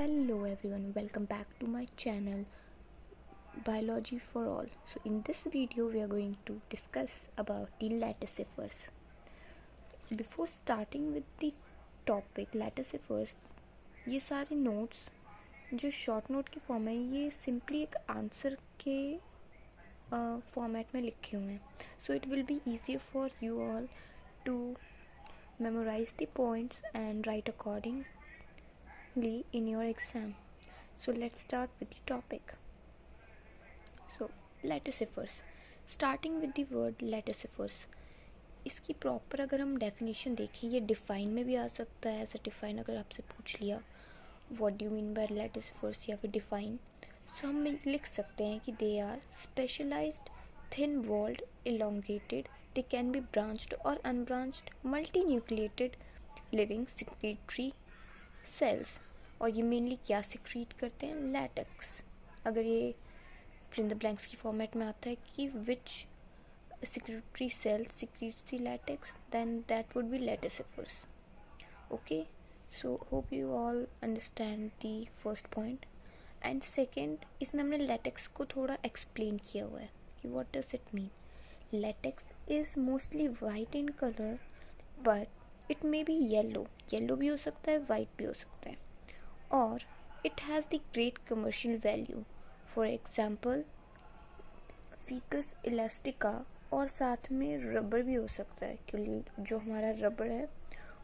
Hello everyone, welcome back to my channel Biology for All. So in this video we are going to discuss about the latissiphers. Before starting with the topic latissiphers, ये सारे notes जो short note के form है ये simply एक answer के format में लिखे हुए हैं. So it will be easier for you all to memorize the points and write accordingly in your exam. So let's start with the topic. So latissiphers, starting with the word latissiphers. इसकी proper अगर हम definition देखें, ये define में भी आ सकता है. ऐसा डिफाइन अगर आपसे पूछ लिया what do you mean by latissiphers या फिर डिफाइन, सो हम लिख सकते हैं कि they are specialized thin walled elongated. They can be branched or unbranched multinucleated living secretory cells. और ये मेनली क्या सिक्रीट करते हैं? लैटेक्स. अगर ये फिल इन द ब्लैंक्स की फॉर्मेट में आता है कि विच secretory cell secretes the latex, then that would be latissiphers. Okay, so hope you all understand the first point. And second, इसमें हमने latex को थोड़ा एक्सप्लेन किया हुआ है कि what does it mean. Latex is mostly white in color, but it may be yellow. Yellow भी हो सकता है, white भी हो सकता है. और it has the great commercial value. For example, Ficus elastica. और साथ में रबर भी हो सकता है क्योंकि जो हमारा रबर है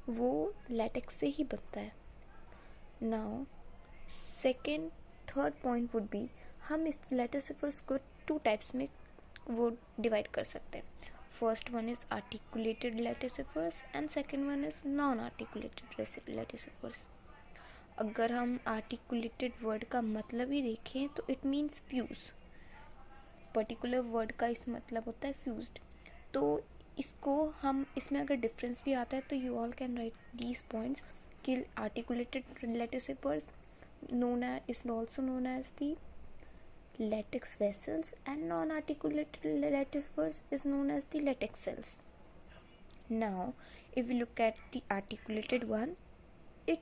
वो latex से ही बनता है. Now, second, third point would be हम इस latissiphers को टू टाइप्स में वो डिवाइड कर सकते हैं. First one is articulated latissiphers and second one is non articulated latissiphers. अगर हम आर्टिकुलेटेड वर्ड का मतलब ही देखें तो it means fuse. Particular word का इस मतलब होता है फ्यूज्ड. तो इसको हम इसमें अगर डिफरेंस भी आता है तो you all can write these points कि articulated latissiphers is also known as the latex vessels and non-articulated latissiphers is known as the latex cells. Now, if we look at the articulated one, it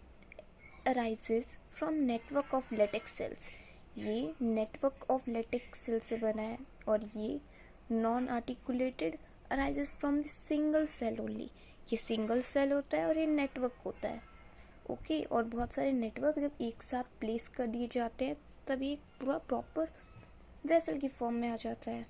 arises from network of latex cells. ये network of latex cells से बना है. और ये non-articulated arises from the single cell only. ये single cell होता है और ये network होता है. ओके, और बहुत सारे नेटवर्क जब एक साथ प्लेस कर दिए जाते हैं तब ये पूरा प्रॉपर वेसल की फॉर्म में आ जाता है.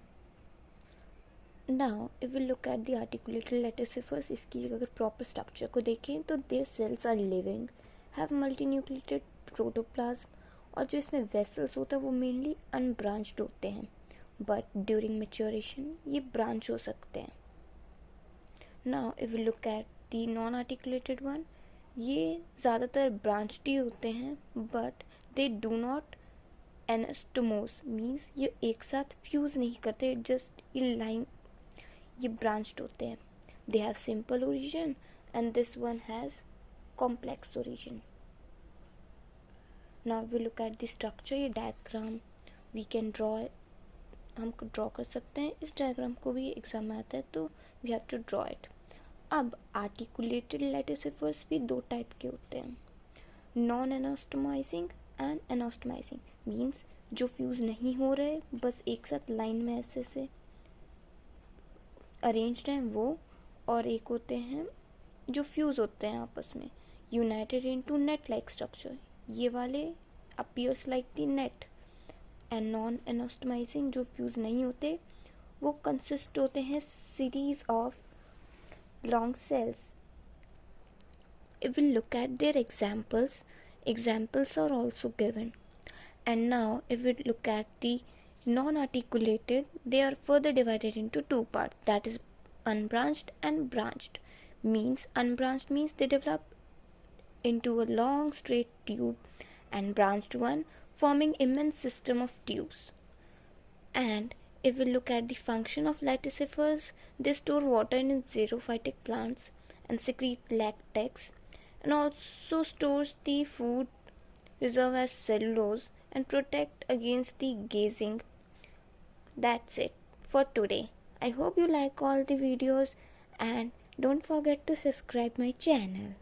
Now if we look at the articulated latissiphers, इसकी अगर प्रॉपर स्ट्रक्चर को देखें तो their cells are living, have multinucleated protoplasm. और जो इसमें वेसल्स होता है वो मेनली अनब्रांच्ड होते हैं, बट ड्यूरिंग मैच्योरेशन ये ब्रांच हो सकते हैं. Now if we look at the non articulated one, ये ज़्यादातर ब्रांच्ड ही होते हैं but they do not anastomose, means ये एक साथ फ्यूज़ नहीं करते, जस्ट इन लाइन ये ब्रांच्ड होते हैं. They have simple origin and this one has complex origin. Now we look at the structure. ये डायग्राम वी कैन ड्रॉ, हम ड्रॉ कर सकते हैं. इस डायग्राम को भी एग्जाम में आता है तो we have to draw it. अब आर्टिकुलेटेड latissiphers भी दो टाइप के होते हैं, non anastomosing and anastomosing. Means जो फ्यूज़ नहीं हो रहे, बस एक साथ लाइन में ऐसे से अरेंज्ड हैं वो. और एक होते हैं जो फ्यूज़ होते हैं आपस में, united into net like structure. ये वाले appears like the net. And non anastomosing जो फ्यूज़ नहीं होते वो कंसिस्ट होते हैं series of long cells. If we look at their examples are also given. And now if we look at the non-articulated, they are further divided into two parts, that is unbranched and branched. Means unbranched means they develop into a long straight tube, and branched one forming immense system of tubes. And if we look at the function of latissiphers, they store water in xerophytic plants and secrete latex, and also stores the food reserve as cellulose and protect against the gazing. That's it for today. I hope you like all the videos and don't forget to subscribe my channel.